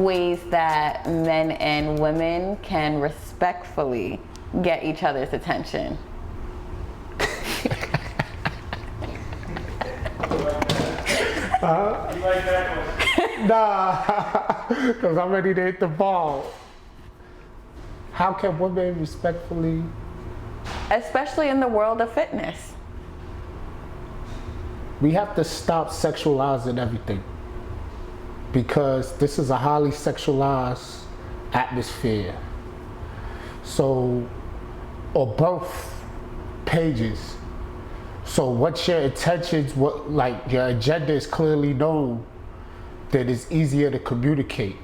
ways that men and women can respectfully get each other's attention. You like that one? Nah, because I'm ready to hit the ball. How can women respectfully? Especially in the world of fitness. We have to stop sexualizing everything, because this is a highly sexualized atmosphere. So, or both pages. So what's your intentions, what, like your agenda is clearly known, then it's easier to communicate.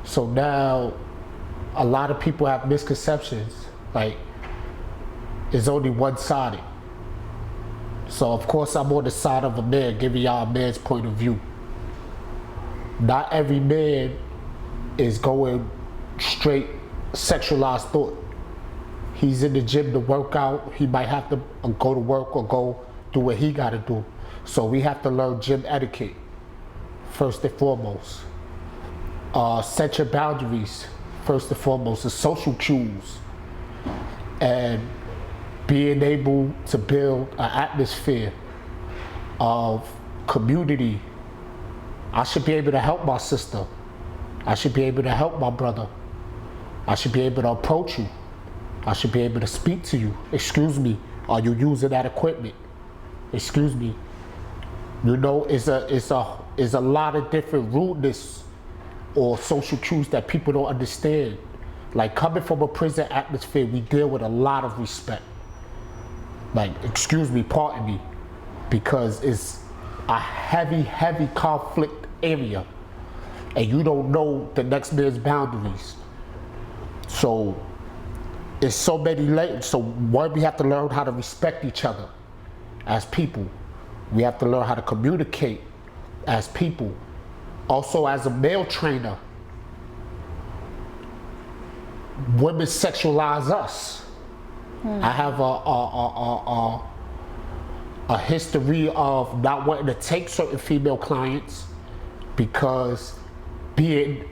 So now a lot of people have misconceptions, like it's only one-sided. So of course I'm on the side of a man, giving y'all a man's point of view. Not every man is going straight sexualized thought. He's in the gym to work out. He might have to go to work or go do what he got to do. So we have to learn gym etiquette, first and foremost. Set your boundaries, first and foremost, the social cues. And being able to build an atmosphere of community. I should be able to help my sister. I should be able to help my brother. I should be able to approach you. I should be able to speak to you. Excuse me, are you using that equipment? Excuse me. You know, it's a lot of different rudeness or social cues that people don't understand. Like coming from a prison atmosphere, we deal with a lot of respect. Like, excuse me, pardon me, because it's a heavy conflict area, and you don't know the next man's boundaries. So it's so many layers. So one, we have to learn how to respect each other as people. We have to learn how to communicate as people. Also, as a male trainer, women sexualize us. I have a history of not wanting to take certain female clients because being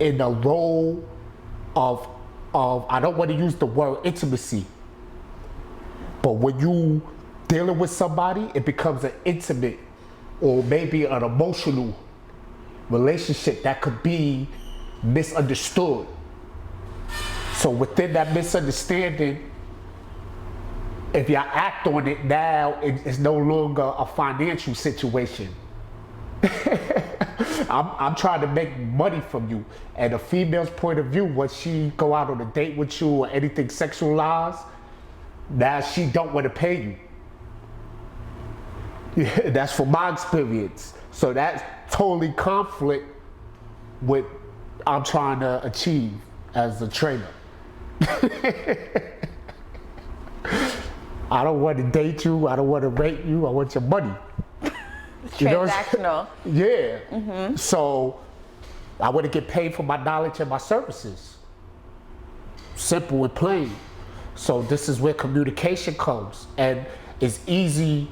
in a role of I don't want to use the word intimacy, but when you dealing with somebody, it becomes an intimate or maybe an emotional relationship that could be misunderstood. So within that misunderstanding, if you act on it now, it's no longer a financial situation. I'm trying to make money from you. And a female's point of view, when she go out on a date with you or anything sexualized, now she don't want to pay you. Yeah, that's from my experience. So that's totally conflict with I'm trying to achieve as a trainer. I don't want to date you. I don't want to rate you. I want your money. Transactional. Yeah. Mm-hmm. So I want to get paid for my knowledge and my services. Simple and plain. So this is where communication comes, and it's easy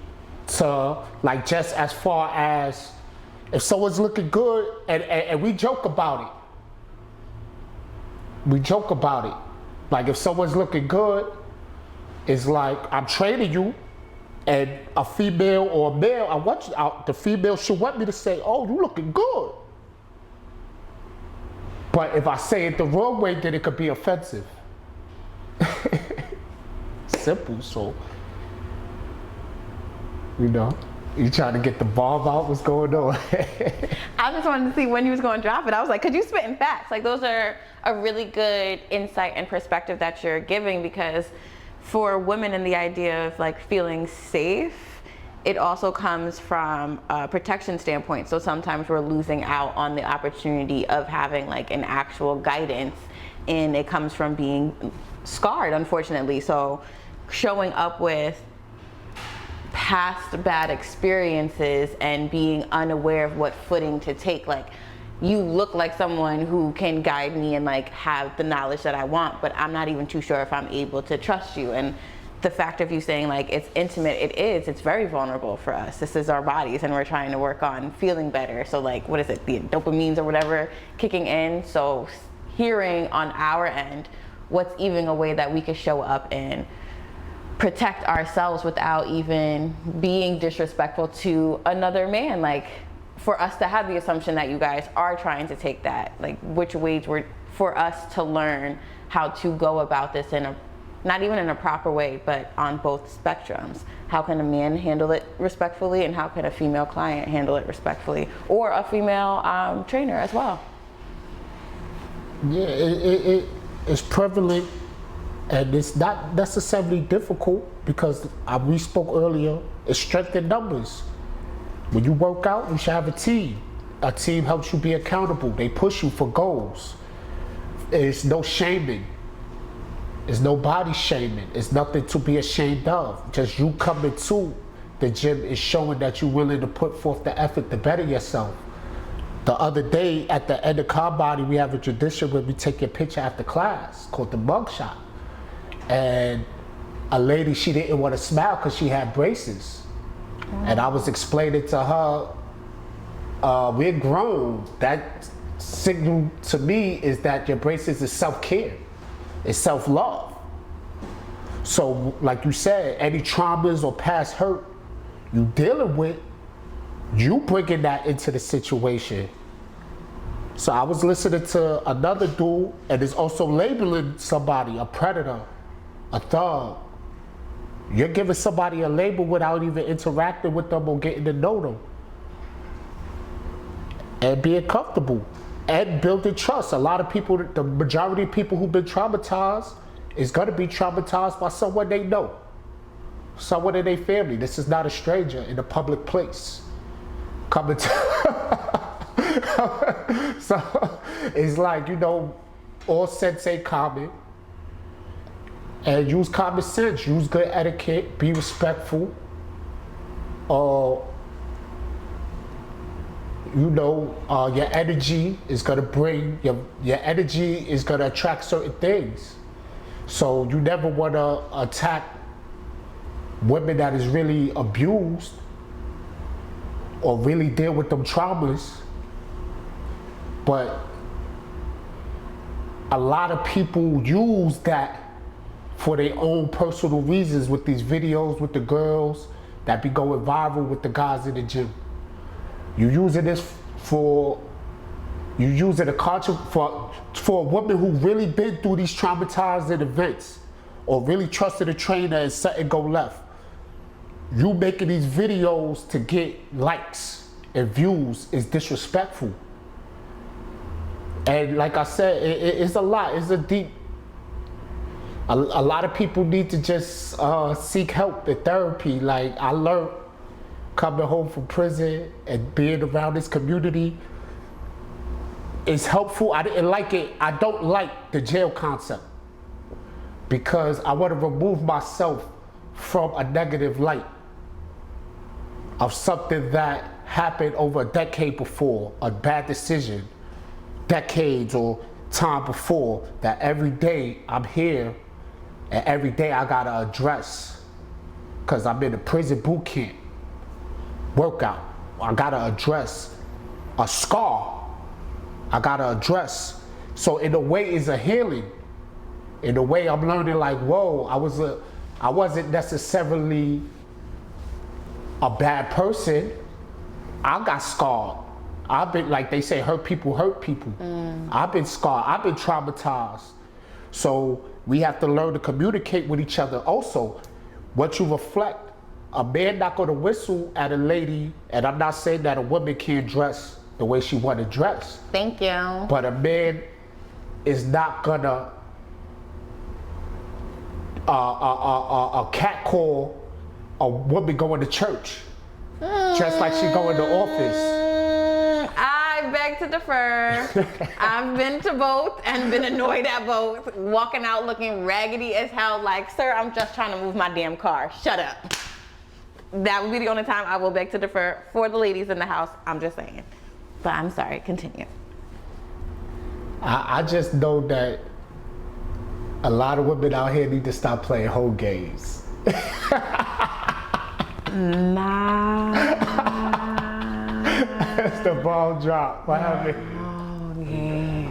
to, like, just as far as if someone's looking good, and we joke about it. We joke about it. Like if someone's looking good, it's like I'm training you, and a female or a male, the female should want me to say, "Oh, you looking good." But if I say it the wrong way, then it could be offensive. Simple. So, you know, you trying to get the bomb out? What's going on? I just wanted to see when you was going to drop it. I was like, 'cause you spitting facts. Like those are a really good insight and perspective that you're giving, because for women in the idea of like feeling safe, it also comes from a protection standpoint. So sometimes we're losing out on the opportunity of having like an actual guidance, and it comes from being scarred, unfortunately. So showing up with past bad experiences and being unaware of what footing to take, like you look like someone who can guide me and like have the knowledge that I want, but I'm not even too sure if I'm able to trust you. And the fact of you saying like it's intimate, it's very vulnerable for us. This is our bodies and we're trying to work on feeling better. So like, what is it, the dopamines or whatever kicking in. So hearing on our end what's even a way that we could show up and protect ourselves without even being disrespectful to another man. Like, for us to have the assumption that you guys are trying to take that, like which ways were for us to learn how to go about this in a, not even in a proper way, but on both spectrums. How can a man handle it respectfully, and how can a female client handle it respectfully, or a female trainer as well? Yeah, it's prevalent, and it's not necessarily difficult because we spoke earlier, it's strength in numbers. When you work out, you should have a team. A team helps you be accountable. They push you for goals. There's no shaming. There's no body shaming. It's nothing to be ashamed of. Just you coming to the gym is showing that you're willing to put forth the effort to better yourself. The other day at the end of Car Body, we have a tradition where we take your picture after class called the mug shot. And a lady, she didn't want to smile because she had braces. And I was explaining to her, we're grown. That signal to me is that your braces is self-care. It's self-love. So like you said, any traumas or past hurt you dealing with, you bringing that into the situation. So I was listening to another dude, and it's also labeling somebody a predator, a thug. You're giving somebody a label without even interacting with them or getting to know them. And being comfortable and building trust. A lot of people, the majority of people who've been traumatized is gonna be traumatized by someone they know, someone in their family. This is not a stranger in a public place. Coming to so it's like, you know, all sense ain't common. And use common sense, use good etiquette, be respectful. You know, your energy is gonna bring, your energy is gonna attract certain things. So you never wanna attack women that is really abused or really deal with them traumas. But a lot of people use that for their own personal reasons with these videos with the girls that be going viral with the guys in the gym. You using this for, you using a culture for a woman who really been through these traumatizing events or really trusted a trainer and something go left. You making these videos to get likes and views is disrespectful. And like I said, it's a lot, it's a deep, a lot of people need to just seek help and therapy. Like I learned coming home from prison and being around this community is helpful. I didn't like it. I don't like the jail concept because I want to remove myself from a negative light of something that happened over a decade before, a bad decision, decades or time before, that every day I'm here and every day I gotta address, because I'm in a prison boot camp workout. I gotta address a scar. I gotta address. So in a way it's a healing. In a way I'm learning like, whoa, I wasn't necessarily a bad person. I got scarred. I've been, like they say, hurt people hurt people. I've been scarred, I've been traumatized. So we have to learn to communicate with each other. Also, what you reflect, a man not gonna whistle at a lady, and I'm not saying that a woman can't dress the way she wanna dress. Thank you. But a man is not gonna catcall a woman going to church, dressed like she going to office. I beg to defer. I've been to both and been annoyed at both. Walking out looking raggedy as hell like, sir, I'm just trying to move my damn car. Shut up. That would be the only time I will beg to defer for the ladies in the house. I'm just saying. But I'm sorry, continue. I just know that a lot of women out here need to stop playing hoe games. Nah. That's the ball drop. What happened? Okay.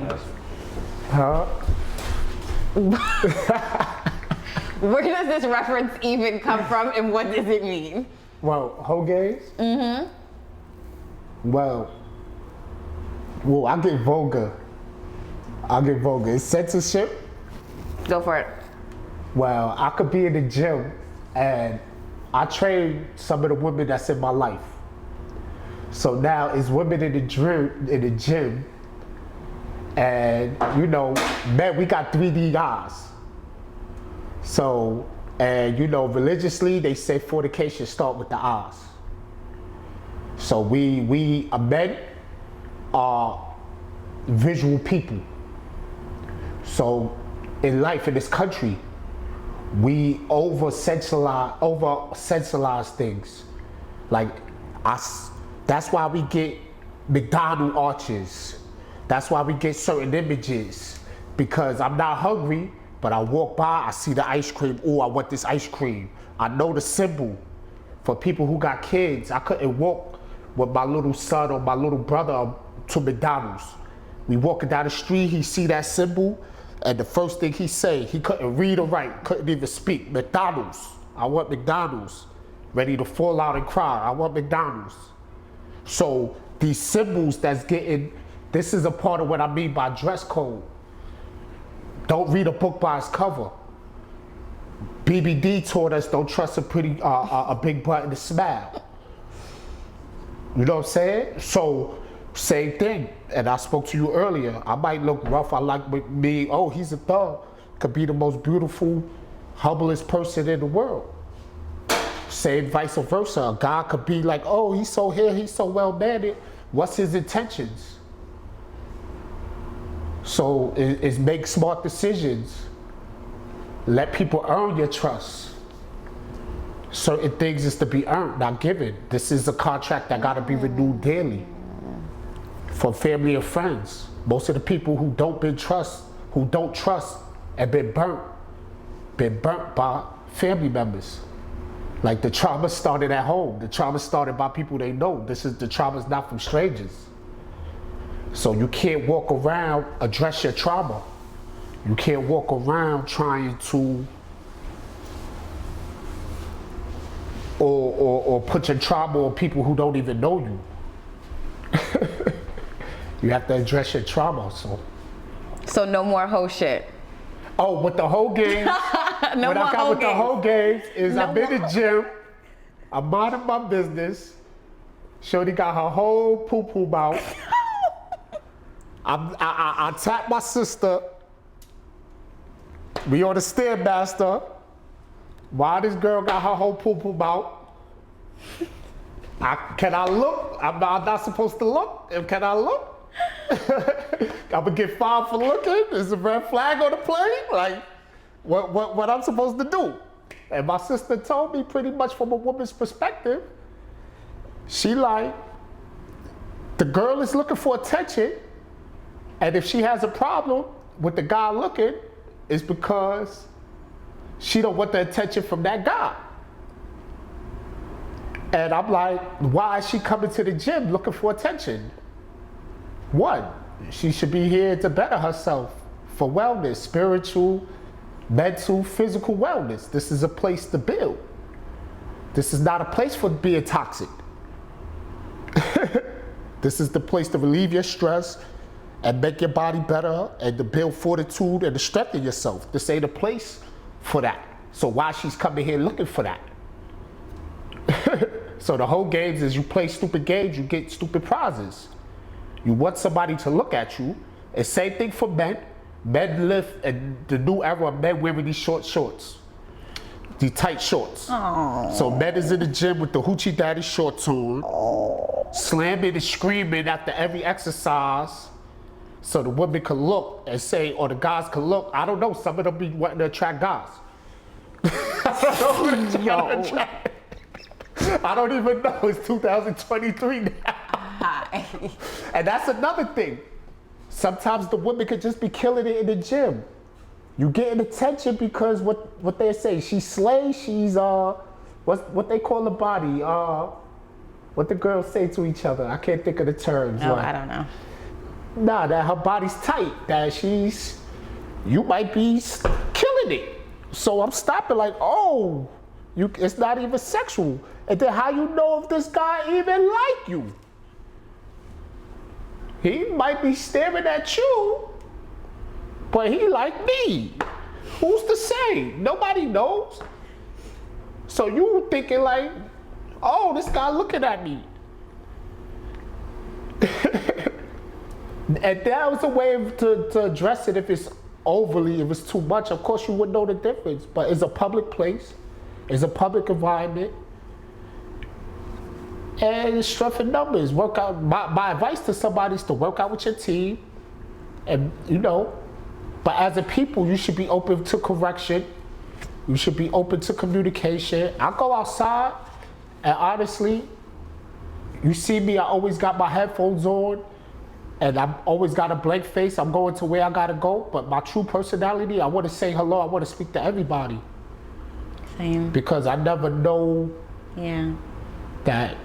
Huh? Where does this reference even come from, and what does it mean? Well, Hoe Games? Mm-hmm. Well, I'll get vulgar. It's censorship. Go for it. Well, I could be in the gym and I train some of the women that's in my life. So now it's women in the gym, and you know, man, we got 3D eyes. So, and you know, religiously they say fornication start with the eyes. So we men are visual people. So in life in this country, we over sensualize things. Like that's why we get McDonald's arches. That's why we get certain images. Because I'm not hungry, but I walk by, I see the ice cream. Oh, I want this ice cream. I know the symbol. For people who got kids, I couldn't walk with my little son or my little brother to McDonald's. We walking down the street, he see that symbol, and the first thing he say, he couldn't read or write, couldn't even speak. McDonald's. I want McDonald's. Ready to fall out and cry. I want McDonald's. So these symbols that's getting, this is a part of what I mean by dress code. Don't read a book by its cover. BBD taught us don't trust a big button to smile. You know what I'm saying? So same thing. And I spoke to you earlier. I might look rough. I like me. Oh, he's a thug. Could be the most beautiful, humblest person in the world. Same vice versa. A guy could be like, oh, he's so here, he's so well mannered. What's his intentions? So it's make smart decisions. Let people earn your trust. Certain things is to be earned, not given. This is a contract that gotta be renewed daily. For family and friends. Most of the people who don't trust and been burnt by family members. Like the trauma started at home. The trauma started by people they know. The trauma's not from strangers. So you can't walk around, address your trauma. You can't walk around trying to or put your trauma on people who don't even know you. You have to address your trauma. So no more hoe shit. Oh, with the Hoe Games, No what more I got hoe with the games. Hoe Games is No I'm in the more. gym, I'm minding my business. Shorty got her whole poo-poo mouth. I tap my sister. We on the Stairmaster. Why this girl got her whole poo-poo mouth? Can I look? I'm not supposed to look. Can I look? I'm gonna get fined for looking. There's a red flag on the plane. Like, what I'm supposed to do? And my sister told me pretty much from a woman's perspective. She like, the girl is looking for attention, and if she has a problem with the guy looking, it's because she don't want the attention from that guy. And I'm like, why is she coming to the gym looking for attention? One, she should be here to better herself for wellness, spiritual, mental, physical wellness. This is a place to build. This is not a place for being toxic. This is the place to relieve your stress and make your body better and to build fortitude and to strengthen yourself. This ain't a place for that. So why she's coming here looking for that? So the Hoe Games is you play stupid games, you get stupid prizes. You want somebody to look at you. And same thing for men. Men live in the new era of men wearing these short shorts. These tight shorts. Aww. So men is in the gym with the hoochie daddy shorts on, slamming and screaming after every exercise. So the women can look and say, or the guys can look. I don't know, some of them be wanting to attract guys. I don't even know, it's 2023 now. Hi. And that's another thing. Sometimes the women could just be killing it in the gym. You getting attention because what they say, she slays, she's what they call the body, what the girls say to each other. I can't think of the terms. Oh, I don't know. Nah, that her body's tight, that you might be killing it. So I'm stopping like, oh, it's not even sexual. And then how you know if this guy even like you? He might be staring at you, but he like me. Who's to say? Nobody knows. So you thinking like, oh, this guy looking at me. And that was a way to address it if it's overly, if it's too much. Of course you would know the difference, but it's a public place, it's a public environment, and it's strength in numbers. Work out. My advice to somebody is to work out with your team, and but as a people, you should be open to correction. You should be open to communication. I go outside, and honestly, you see me, I always got my headphones on, and I've always got a blank face. I'm going to where I gotta go, but my true personality, I want to say hello. I want to speak to everybody. Same. Because I never know that,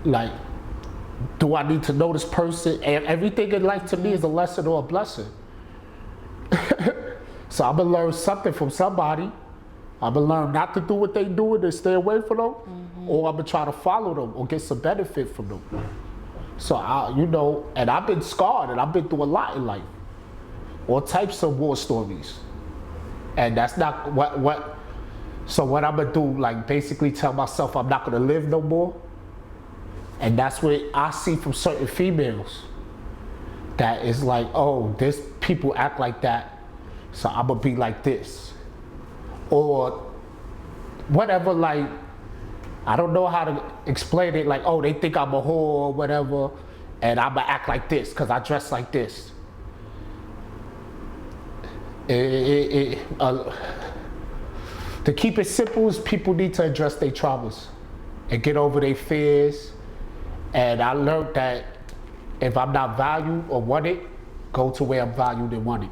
like, do I need to know this person? And everything in life to me is a lesson or a blessing. So I'm gonna learn something from somebody. I'm gonna learn not to do what they do and stay away from them, or I'm gonna try to follow them or get some benefit from them. So and I've been scarred and I've been through a lot in life, all types of war stories, and that's not what. So what I'm gonna do, like, basically tell myself I'm not gonna live no more, and that's what I see from certain females. That is like, oh, this people act like that, so I'm gonna be like this, or whatever. Like, I don't know how to explain it. Like, oh, they think I'm a whore or whatever, and I'm gonna act like this because I dress like this. To keep it simple, is people need to address their traumas and get over their fears. And I learned that if I'm not valued or wanted, go to where I'm valued and wanted.